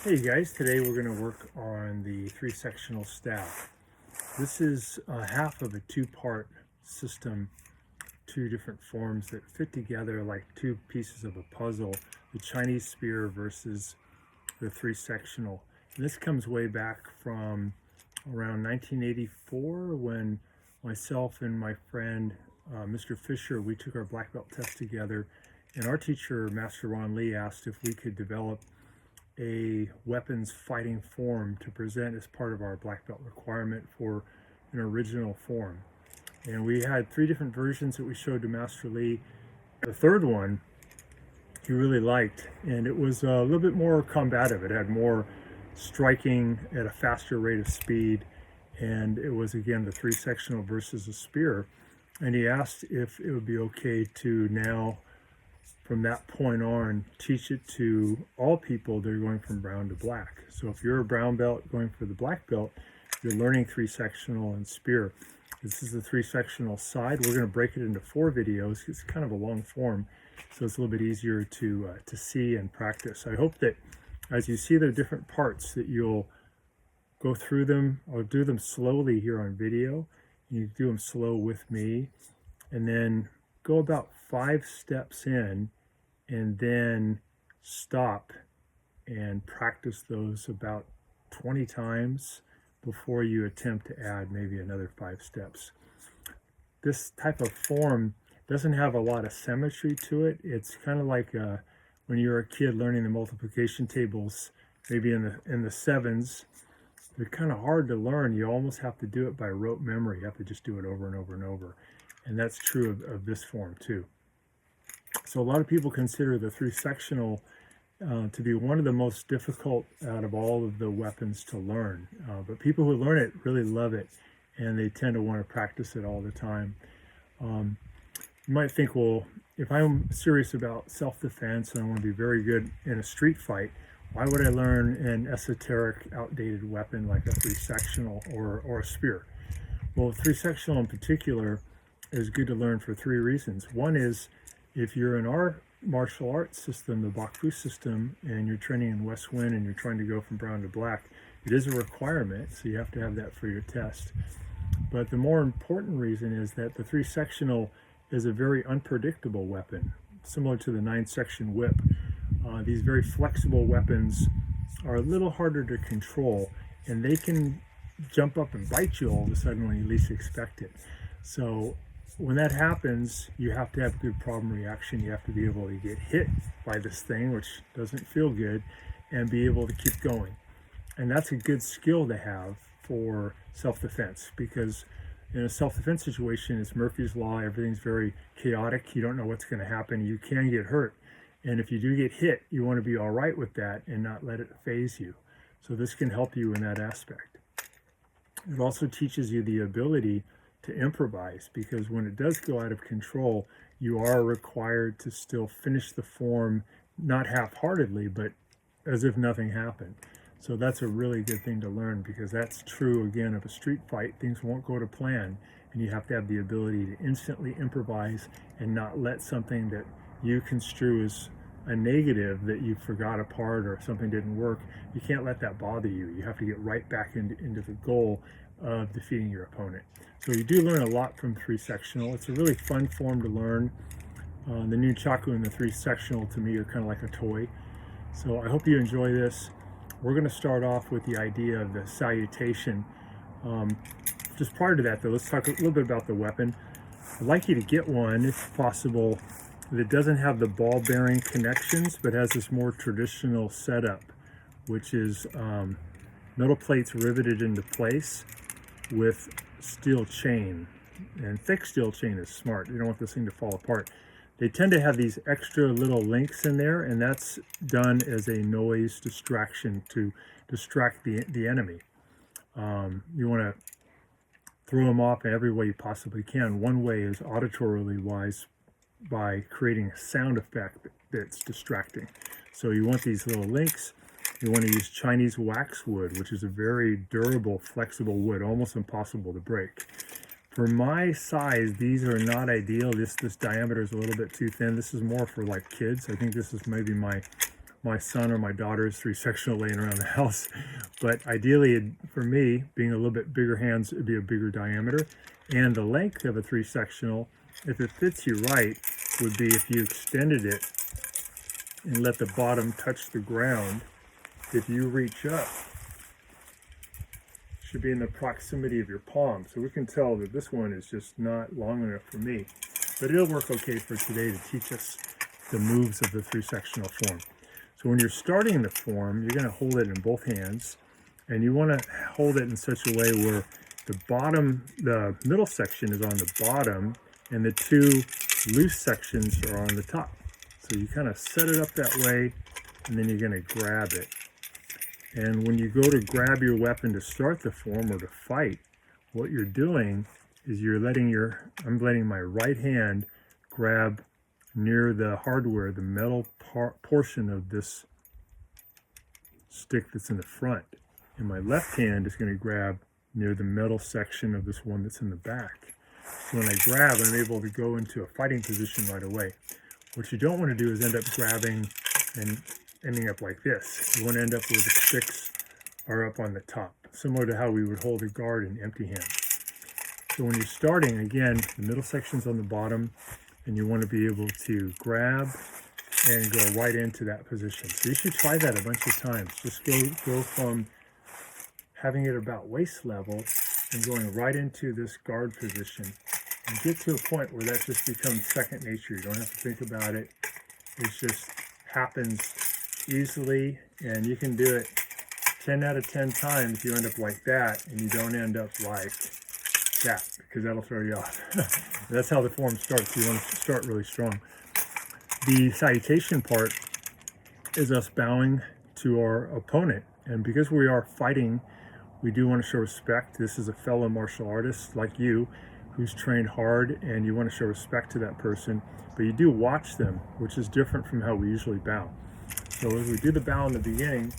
Hey guys, today we're going to work on the three sectional staff. This is half of a two-part system, two different forms that fit together like two pieces of a puzzle, the Chinese spear versus the three sectional. And this comes way back from around 1984 when myself and my friend Mr. Fisher, we took our black belt test together, and our teacher, Master Ron Lee, asked if we could develop a weapons fighting form to present as part of our black belt requirement for an original form. And we had three different versions that we showed to Master Lee. The third one he really liked, and it was a little bit more combative. It had more striking at a faster rate of speed, and it was again the three sectional versus a spear. And he asked if it would be okay to now, from that point on, teach it to all people that are going from brown to black. So if you're a brown belt going for the black belt, you're learning three sectional and spear. This is the three sectional side. We're going to break it into 4 videos. It's kind of a long form, so it's a little bit easier to see and practice. I hope that as you see the different parts that you'll go through them. I'll do them slowly here on video. You do them slow with me, and then go about 5 steps in, and then stop and practice those about 20 times before you attempt to add maybe another 5 steps. This type of form doesn't have a lot of symmetry to it. It's kind of like when you're a kid learning the multiplication tables, maybe in the sevens. They're kind of hard to learn. You almost have to do it by rote memory. You have to just do it over and over and over. And that's true of this form too. So a lot of people consider the three sectional to be one of the most difficult out of all of the weapons to learn. But people who learn it really love it, and they tend to want to practice it all the time. You might think, well, if I'm serious about self-defense and I want to be very good in a street fight, why would I learn an esoteric, outdated weapon like a three sectional or a spear? Well, three sectional in particular is good to learn for 3 reasons. One is, if you're in our martial arts system, the Bakfu system, and you're training in West Wind and you're trying to go from brown to black, it is a requirement, so you have to have that for your test. But the more important reason is that the three sectional is a very unpredictable weapon, similar to the 9-section whip. These very flexible weapons are a little harder to control, and they can jump up and bite you all of a sudden when you least expect it. So when that happens, you have to have good problem reaction. You have to be able to get hit by this thing, which doesn't feel good, and be able to keep going. And that's a good skill to have for self-defense, because in a self-defense situation, it's Murphy's Law. Everything's very chaotic. You don't know what's going to happen. You can get hurt. And if you do get hit, you want to be all right with that and not let it phase you. So this can help you in that aspect. It also teaches you the ability to improvise, because when it does go out of control, you are required to still finish the form, not half-heartedly, but as if nothing happened. So that's a really good thing to learn, because that's true, again, of a street fight. Things won't go to plan, and you have to have the ability to instantly improvise and not let something that you construe as a negative, that you forgot a part or something didn't work, you can't let that bother you. You have to get right back into the goal of defeating your opponent. So you do learn a lot from three sectional. It's a really fun form to learn. The new Chaku and the three sectional to me are kind of like a toy. So I hope you enjoy this. We're going to start off with the idea of the salutation. Just prior to that though, let's talk a little bit about the weapon. I'd like you to get one, if possible, that doesn't have the ball bearing connections, but has this more traditional setup, which is metal plates riveted into place with steel chain. And thick steel chain is smart. You don't want this thing to fall apart. They tend to have these extra little links in there, and that's done as a noise distraction to distract the enemy. You want to throw them off in every way you possibly can. One way is auditorily wise, by creating a sound effect that's distracting. So you want these little links. You want to use Chinese waxwood, which is a very durable, flexible wood, almost impossible to break. For my size, these are not ideal. This diameter is a little bit too thin. This is more for like kids. I think this is maybe my my son or my daughter's 3-sectional laying around the house. But ideally, for me, being a little bit bigger hands, it'd be a bigger diameter. And the length of a 3-sectional, if it fits you right, would be if you extended it and let the bottom touch the ground. If you reach up, it should be in the proximity of your palm. So we can tell that this one is just not long enough for me. But it'll work okay for today to teach us the moves of the 3-sectional form. So when you're starting the form, you're going to hold it in both hands, and you want to hold it in such a way where the middle section is on the bottom, and the two loose sections are on the top. So you kind of set it up that way, and then you're going to grab it. And when you go to grab your weapon to start the form or to fight, what you're doing is I'm letting my right hand grab near the hardware, the metal portion of this stick that's in the front. And my left hand is going to grab near the metal section of this one that's in the back. So when I grab, I'm able to go into a fighting position right away. What you don't want to do is end up grabbing and ending up like this. You want to end up where the sticks are up on the top, similar to how we would hold a guard in empty hands. So when you're starting, again, the middle section's on the bottom, and you want to be able to grab and go right into that position. So you should try that a bunch of times. Just go from having it about waist level and going right into this guard position, and get to a point where that just becomes second nature. You don't have to think about it. It just happens easily, and you can do it 10 out of 10 times. You end up like that, and you don't end up like that, because that'll throw you off. That's how the form starts. You want to start really strong. The salutation part is us bowing to our opponent, and because we are fighting, we do want to show respect. This is a fellow martial artist like you who's trained hard, and you want to show respect to that person, but you do watch them, which is different from how we usually bow. So as we do the bow in the beginning,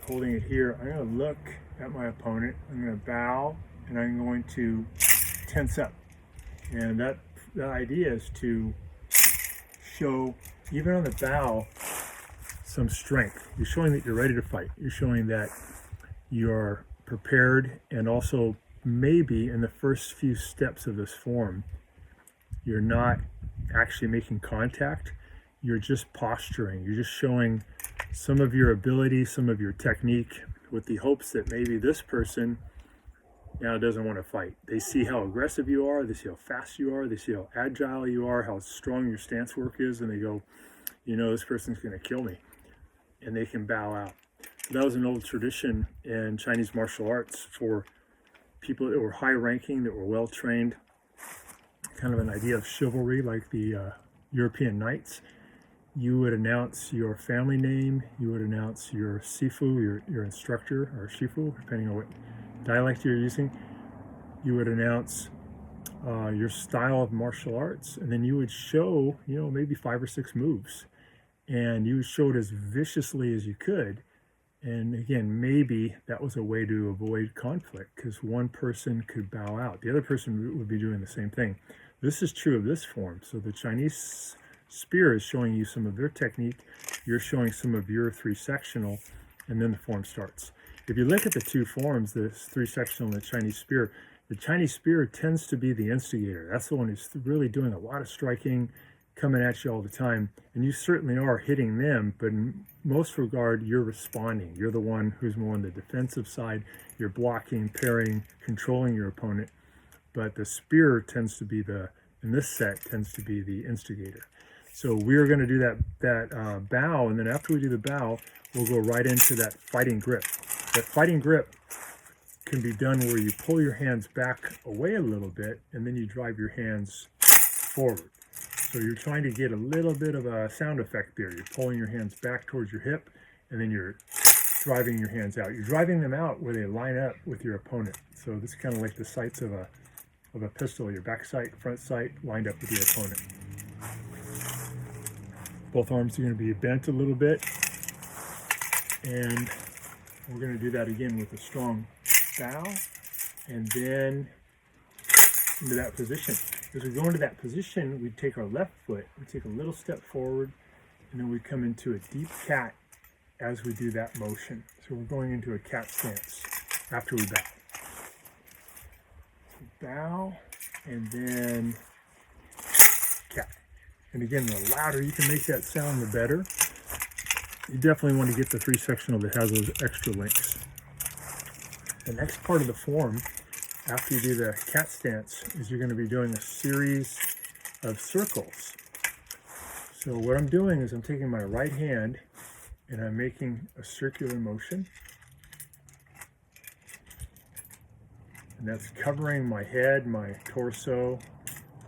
holding it here, I'm going to look at my opponent, I'm going to bow, and I'm going to tense up. And the idea is to show, even on the bow, some strength. You're showing that you're ready to fight. You're showing that you're prepared, and also maybe in the first few steps of this form, you're not actually making contact. You're just posturing. You're just showing some of your ability, some of your technique, with the hopes that maybe this person now doesn't want to fight. They see how aggressive you are, they see how fast you are, they see how agile you are, how strong your stance work is, and they go, this person's going to kill me, and they can bow out. So that was an old tradition in Chinese martial arts for people that were high ranking, that were well trained, kind of an idea of chivalry, like the European knights. You would announce your family name, you would announce your sifu, your instructor, or shifu, depending on what dialect you're using. You would announce your style of martial arts, and then you would show, maybe 5 or 6 moves, and you would show it as viciously as you could. And again, maybe that was a way to avoid conflict, because one person could bow out. The other person would be doing the same thing. This is true of this form. So the Chinese spear is showing you some of their technique. You're showing some of your 3-sectional, and then the form starts. If you look at the two forms, the 3-sectional and the Chinese spear tends to be the instigator. That's the one who's really doing a lot of striking, coming at you all the time. And you certainly are hitting them, but in most regard, you're responding. You're the one who's more on the defensive side. You're blocking, parrying, controlling your opponent. But the spear tends to be in this set, tends to be the instigator. So we're going to do that bow, and then after we do the bow, we'll go right into that fighting grip. That fighting grip can be done where you pull your hands back away a little bit, and then you drive your hands forward. So you're trying to get a little bit of a sound effect there. You're pulling your hands back towards your hip, and then you're driving your hands out. You're driving them out where they line up with your opponent. So this is kind of like the sights of a pistol. Your back sight, front sight, lined up with your opponent. Both arms are going to be bent a little bit, and we're going to do that again with a strong bow, and then into that position. As we go into that position, we take our left foot, we take a little step forward, and then we come into a deep cat as we do that motion. So we're going into a cat stance after we bow. So bow, and then cat. And again, the louder you can make that sound, the better. You definitely want to get the 3 sectional that has those extra links. The next part of the form, after you do the cat stance, is you're going to be doing a series of circles. So what I'm doing is I'm taking my right hand and I'm making a circular motion. And that's covering my head, my torso,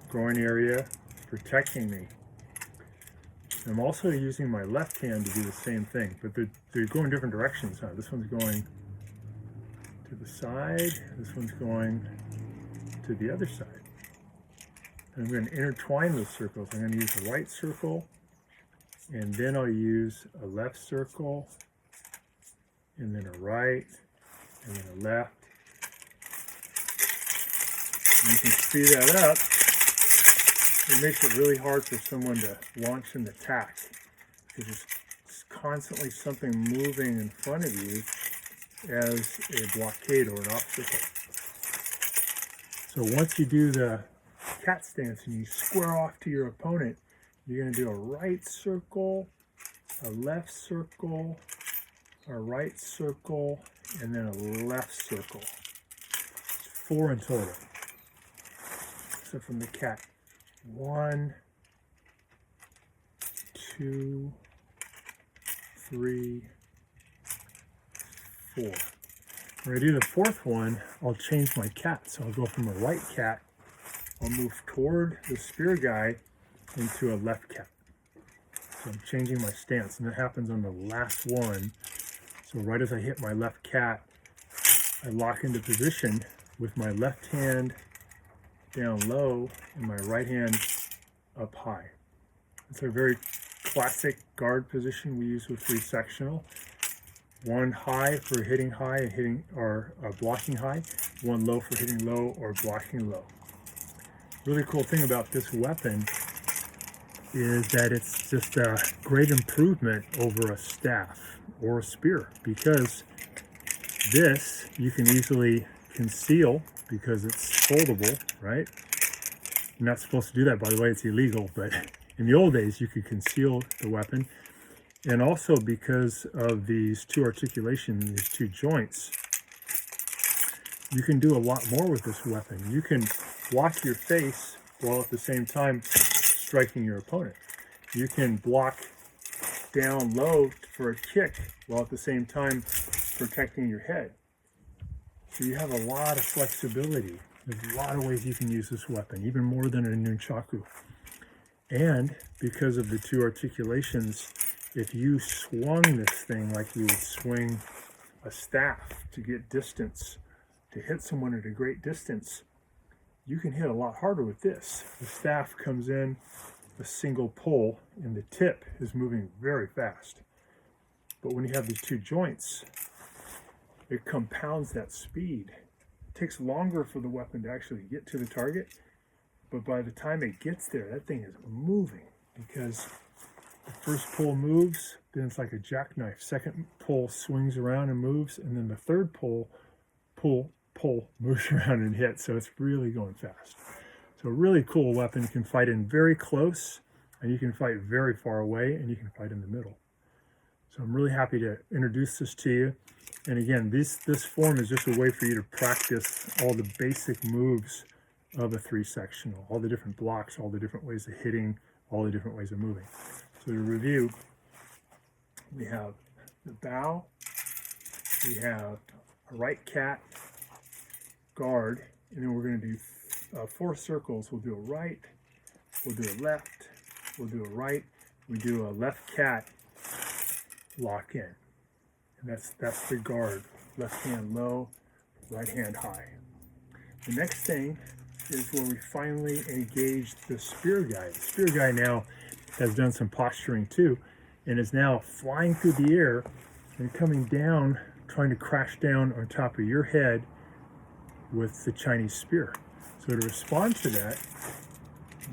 groin area, protecting me. I'm also using my left hand to do the same thing, but they're going different directions. Huh? This one's going to the side, this one's going to the other side. And I'm going to intertwine those circles. I'm going to use a right circle, and then I'll use a left circle, and then a right, and then a left. And you can speed that up. It makes it really hard for someone to launch an attack because there's constantly something moving in front of you as a blockade or an obstacle. So once you do the cat stance and you square off to your opponent, you're going to do a right circle, a left circle, a right circle, and then a left circle. It's 4 in total. So from the cat, 1, 2, 3, 4. When I do the 4th one, I'll change my cat. So I'll go from a right cat, I'll move toward the spear guy into a left cat. So I'm changing my stance, and that happens on the last one. So right as I hit my left cat, I lock into position with my left hand down low and my right hand up high. It's a very classic guard position we use with 3 sectional. 1 high for hitting high and hitting or blocking high, 1 low for hitting low or blocking low. Really cool thing about this weapon is that it's just a great improvement over a staff or a spear, because this you can easily conceal because it's foldable, right? You're not supposed to do that, by the way, it's illegal, but in the old days you could conceal the weapon. And also because of these 2 articulations, these 2 joints, you can do a lot more with this weapon. You can block your face while at the same time striking your opponent. You can block down low for a kick while at the same time protecting your head. So you have a lot of flexibility. There's a lot of ways you can use this weapon, even more than a nunchaku. And because of the 2 articulations, if you swung this thing like you would swing a staff to get distance, to hit someone at a great distance, you can hit a lot harder with this. The staff comes in a single pull and the tip is moving very fast. But when you have these 2 joints, it compounds that speed. It takes longer for the weapon to actually get to the target, but by the time it gets there, that thing is moving, because the first pull moves, then it's like a jackknife. Second pull swings around and moves, and then the third pull moves around and hits. So it's really going fast. So a really cool weapon. You can fight in very close, and you can fight very far away, and you can fight in the middle. So I'm really happy to introduce this to you. And again, this form is just a way for you to practice all the basic moves of a 3 sectional, all the different blocks, all the different ways of hitting, all the different ways of moving. So to review, we have the bow, we have a right cat, guard, and then we're going to do 4 circles. We'll do a right, we'll do a left, we'll do a right, we do a left cat, lock in. And that's the guard. Left hand low, right hand high. The next thing is where we finally engage the spear guy. The spear guy now has done some posturing too, and is now flying through the air and coming down, trying to crash down on top of your head with the Chinese spear. So to respond to that,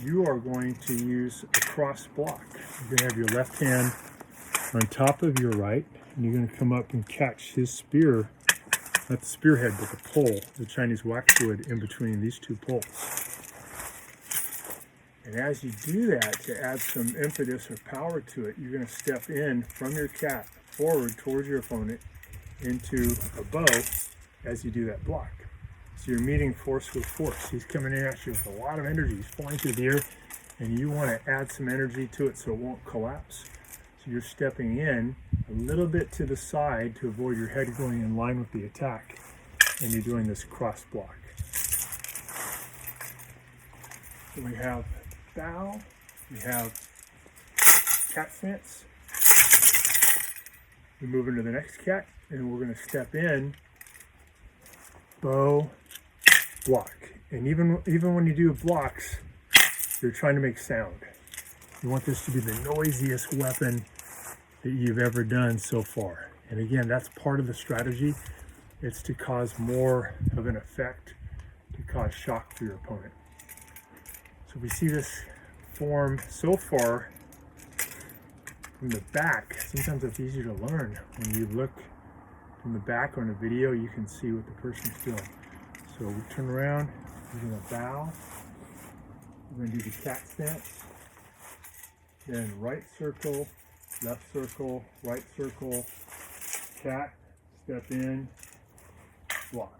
you are going to use a cross block. You're going to have your left hand on top of your right, and you're going to come up and catch his spear, not the spearhead, but the pole, the Chinese waxwood in between these two poles. And as you do that, to add some impetus or power to it, you're going to step in from your cat forward towards your opponent into a bow as you do that block. So you're meeting force with force. He's coming in at you with a lot of energy. He's flying through the air, and you want to add some energy to it so it won't collapse. So you're stepping in a little bit to the side to avoid your head going in line with the attack, and you're doing this cross block. So we have bow, we have cat stance. We move into the next cat, and we're going to step in, bow, block. And even when you do blocks, you're trying to make sound. You want this to be the noisiest weapon that you've ever done so far. And again, that's part of the strategy. It's to cause more of an effect, to cause shock for your opponent. So we see this form so far from the back. Sometimes it's easier to learn. When you look from the back or in a video, you can see what the person's doing. So we turn around, we're going to bow, we're going to do the cat stance, then right circle, left circle, right circle, cat, step in, block.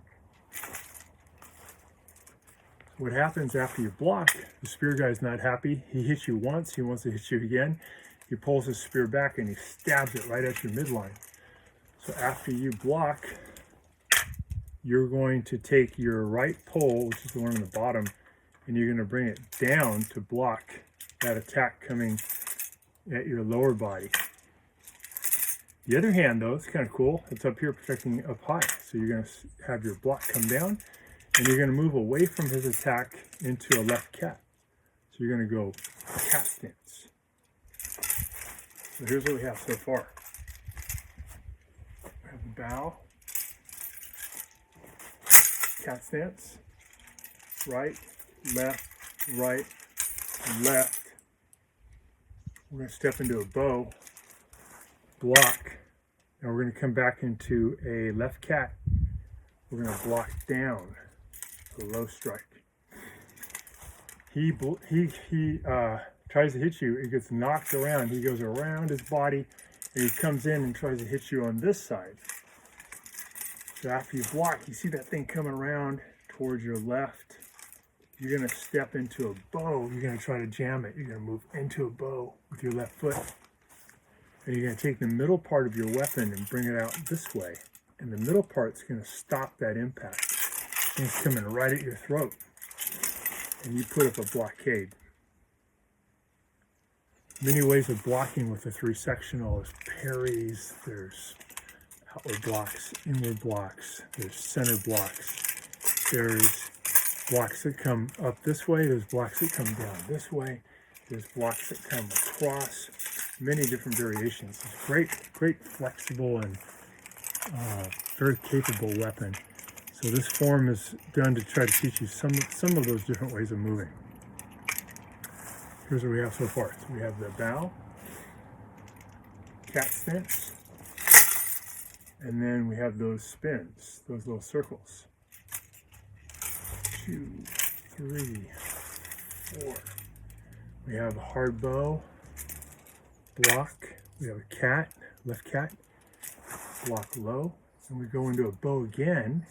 What happens after you block, the spear guy's not happy. He hits you once, he wants to hit you again. He pulls his spear back and he stabs it right at your midline. So after you block, you're going to take your right pole, which is the one on the bottom, and you're going to bring it down to block that attack coming at your lower body. The other hand, though, it's kind of cool. It's up here protecting up high. So you're going to have your block come down, and you're going to move away from his attack into a left cat. So you're going to go cat stance. So here's what we have so far. We have the bow, cat stance, right, left, left. We're going to step into a bow, block, and we're going to come back into a left cat. We're going to block down, a low strike. He tries to hit you, it gets knocked around. He goes around his body, and he comes in and tries to hit you on this side. So after you block, you see that thing coming around towards your left. You're going to step into a bow. You're going to try to jam it. You're going to move into a bow with your left foot. And you're going to take the middle part of your weapon and bring it out this way. And the middle part's going to stop that impact. And it's coming right at your throat. And you put up a blockade. Many ways of blocking with the 3 sectional is parries, there's outward blocks, inward blocks, there's center blocks, there's blocks that come up this way, there's blocks that come down this way, there's blocks that come across, many different variations. It's a great flexible and very capable weapon. So this form is done to try to teach you some of those different ways of moving. Here's what we have so far. So we have the bow, cat stance, and then we have those spins, those little circles. 2, 3, 4. We have a hard bow, block. We have a cat, left cat, block low. And we go into a bow again,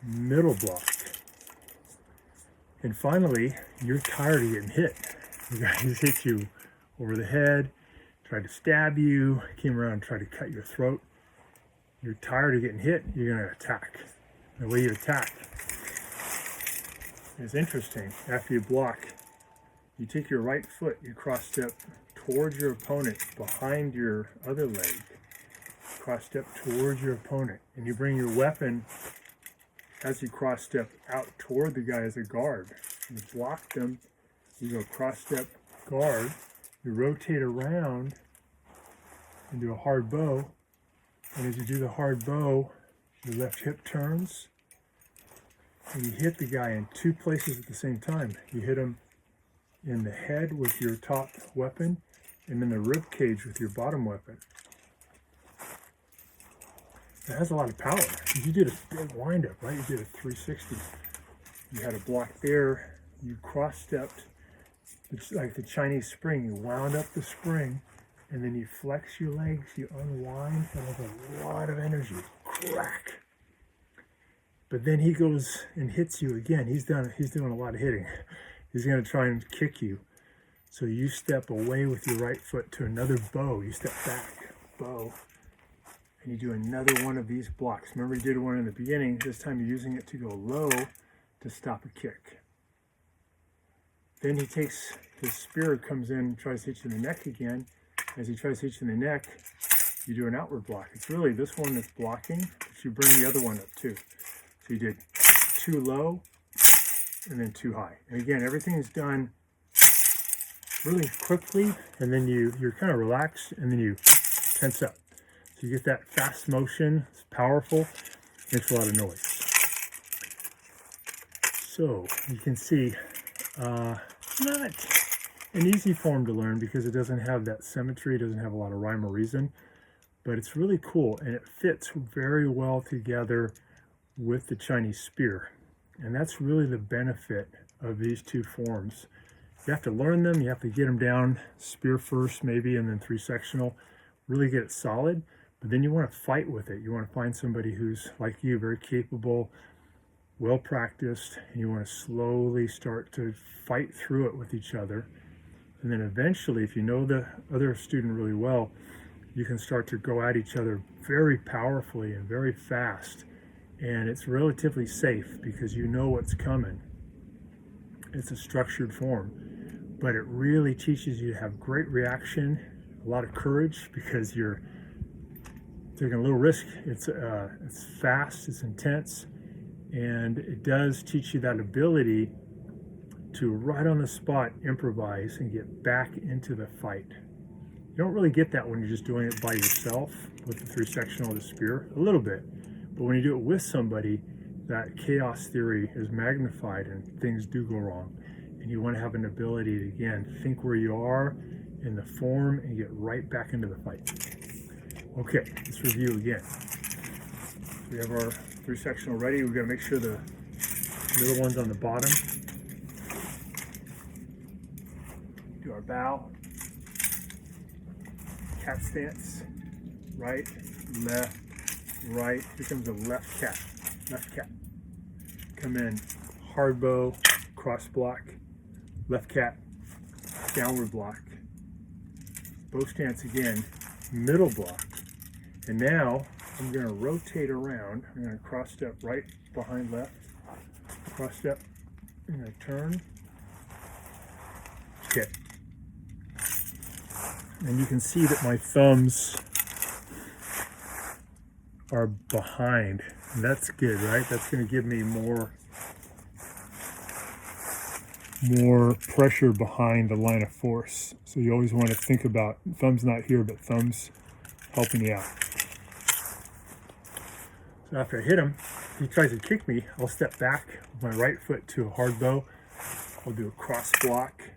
middle block. And finally, you're tired of getting hit. The guys hit you over the head, tried to stab you, came around and tried to cut your throat. You're tired of getting hit, you're going to attack. The way you attack is interesting. After you block, you take your right foot, you cross step towards your opponent behind your other leg. Cross step towards your opponent, and you bring your weapon as you cross step out toward the guy as a guard. You block them, you go cross step, guard, you rotate around and do a hard bow. And as you do the hard bow, your left hip turns, and you hit the guy in two places at the same time. You hit him in the head with your top weapon, and in the rib cage with your bottom weapon. It has a lot of power. You did a big windup, right? You did a 360. You had a block there. You cross-stepped. It's like the Chinese spring. You wound up the spring, and then you flex your legs. You unwind, and with a lot of energy, crack. But then he goes and hits you again. He's doing a lot of hitting. He's going to try and kick you. So you step away with your right foot to another bow. You step back, bow. And you do another one of these blocks. Remember you did one in the beginning. This time you're using it to go low to stop a kick. Then he takes his spear, comes in, tries to hit you in the neck again. As he tries to hit you in the neck, you do an outward block. It's really this one that's blocking, but you bring the other one up too. So you did two low and then two high. And again, everything is done really quickly, and then you're kind of relaxed, and then you tense up. So you get that fast motion. It's powerful, makes a lot of noise. So you can see, not an easy form to learn because it doesn't have that symmetry, it doesn't have a lot of rhyme or reason, but it's really cool, and it fits very well together with the Chinese spear. And that's really the benefit of these two forms. You have to learn them, you have to get them down, spear first maybe, and then 3-sectional, really get it solid. But then you want to fight with it. You want to find somebody who's like you, very capable, well practiced, and you want to slowly start to fight through it with each other. And then eventually, if you know the other student really well, you can start to go at each other very powerfully and very fast. And it's relatively safe because you know what's coming. It's a structured form, but it really teaches you to have great reaction, a lot of courage, because you're taking a little risk. It's fast, it's intense, and it does teach you that ability to right on the spot improvise and get back into the fight. You don't really get that when you're just doing it by yourself with the 3-sectional or the spear, a little bit, but when you do it with somebody, that chaos theory is magnified and things do go wrong, and you want to have an ability to, again, think where you are in the form and get right back into the fight. Okay, let's review again. We have our 3-sectional ready. We've got to make sure the middle one's on the bottom. Do our bow, cat stance, right, left, right. Here comes a left cat, left cat. Come in, hard bow, cross block, left cat, downward block, bow stance again, middle block. And now I'm going to rotate around. I'm going to cross step right behind left, cross step, I'm going to turn, kick. And you can see that my thumbs are behind. And that's good, right? That's going to give me more pressure behind the line of force. So you always want to think about thumbs not here, but thumbs helping you out. So after I hit him, if he tries to kick me, I'll step back with my right foot to a hard bow. I'll do a cross block.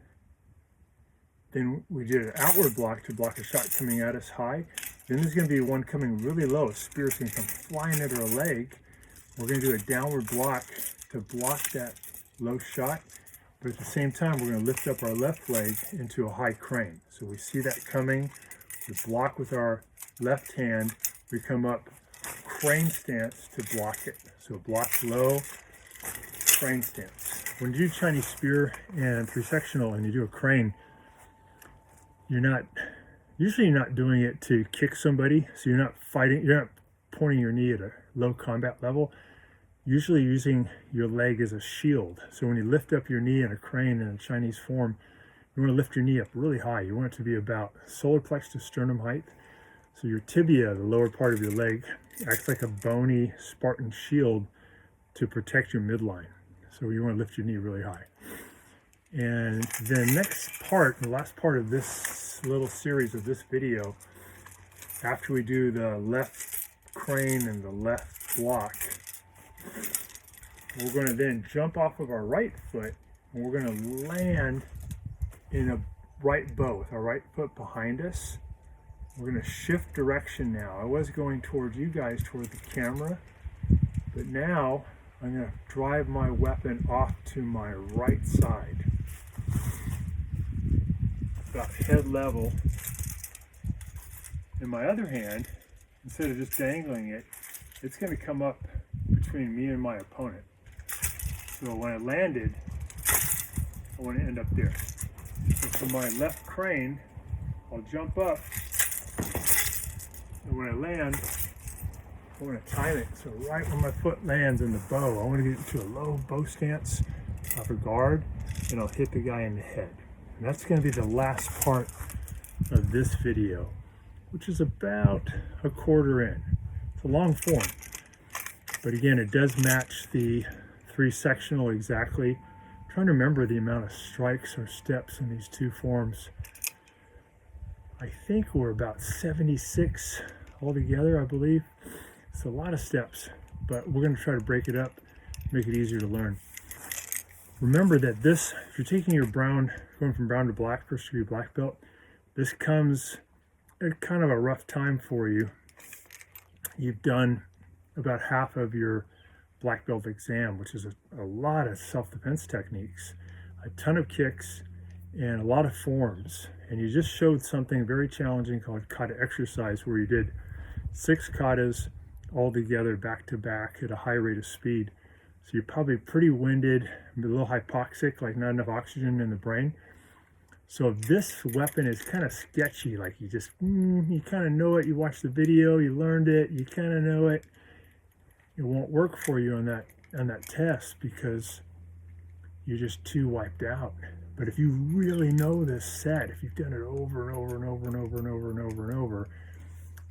Then we did an outward block to block a shot coming at us high. Then there's going to be one coming really low. A spear's going to come flying under a leg. We're going to do a downward block to block that low shot. But at the same time, we're going to lift up our left leg into a high crane. So we see that coming. We block with our left hand. We come up crane stance to block it. So block low, crane stance. When you do Chinese spear and 3-sectional and you do a crane, usually you're not doing it to kick somebody. So you're not fighting, you're not pointing your knee at a low combat level. Usually using your leg as a shield. So when you lift up your knee in a crane in a Chinese form, you want to lift your knee up really high. You want it to be about solar plex to sternum height. So your tibia, the lower part of your leg, acts like a bony Spartan shield to protect your midline. So you want to lift your knee really high. And the next part, the last part of this little series of this video, after we do the left crane and the left block, We're going to then jump off of our right foot, and we're going to land in a right bow with our right foot behind us. We're going to shift direction now. I was going towards you guys, toward the camera, but now I'm going to drive my weapon off to my right side, about head level. In my other hand, instead of just dangling it, it's going to come up between me and my opponent. So when I landed, I want to end up there. So for my left crane, I'll jump up, and when I land, I want to time it. So right when my foot lands in the bow, I want to get into a low bow stance off a guard, and I'll hit the guy in the head. And that's going to be the last part of this video, which is about a quarter in. It's a long form, but again, it does match the 3 sectional exactly. I'm trying to remember the amount of strikes or steps in these two forms. I think we're about 76 altogether, I believe. It's a lot of steps, but we're going to try to break it up, make it easier to learn. Remember that this, if you're taking your brown, going from brown to black, first degree black belt, this comes at kind of a rough time for you. You've done about half of your black belt exam, which is a lot of self-defense techniques, a ton of kicks, and a lot of forms. And you just showed something very challenging called kata exercise, where you did 6 katas all together back to back at a high rate of speed. So you're probably pretty winded, a little hypoxic, like not enough oxygen in the brain. So if this weapon is kind of sketchy, like you just, you kind of know it, you watch the video, you learned it, you kind of know it, it won't work for you on that test because you're just too wiped out. But if you really know this set, if you've done it over and over and over and over and over and over and over,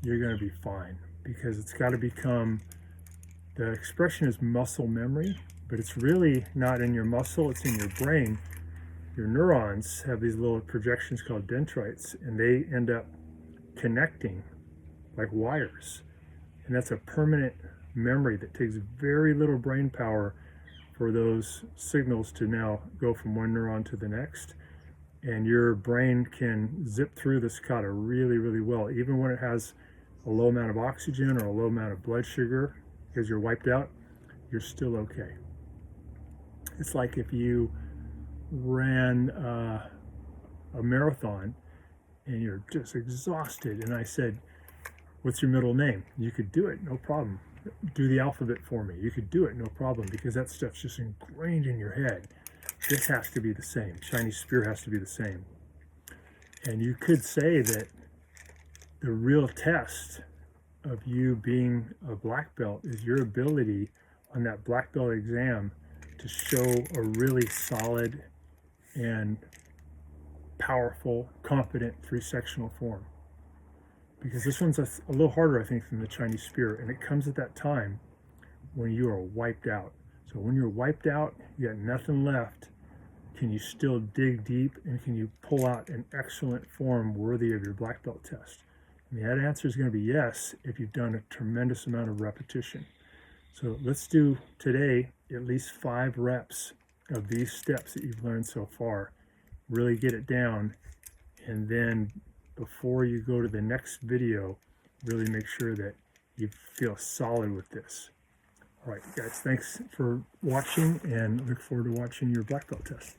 you're going to be fine, because it's got to become, the expression is muscle memory, but it's really not in your muscle, it's in your brain. Your neurons have these little projections called dendrites, and they end up connecting like wires. And that's a permanent memory that takes very little brain power for those signals to now go from one neuron to the next. And your brain can zip through this kata really, really well, even when it has a low amount of oxygen or a low amount of blood sugar, because you're wiped out, you're still okay. It's like if you ran a marathon and you're just exhausted, and I said, what's your middle name? You could do it, no problem. Do the alphabet for me. You could do it, no problem, because that stuff's just ingrained in your head. This has to be the same. Chinese spear has to be the same. And you could say that the real test of you being a black belt is your ability on that black belt exam to show a really solid and powerful, confident 3 sectional form. Because this one's a little harder, I think, than the Chinese spear, and it comes at that time when you are wiped out. So when you're wiped out, you got nothing left, can you still dig deep, and can you pull out an excellent form worthy of your black belt test? And the answer is going to be yes, if you've done a tremendous amount of repetition. So let's do today at least 5 reps of these steps that you've learned so far. Really get it down, and then before you go to the next video, really make sure that you feel solid with this. All right, guys, thanks for watching, and look forward to watching your black belt test.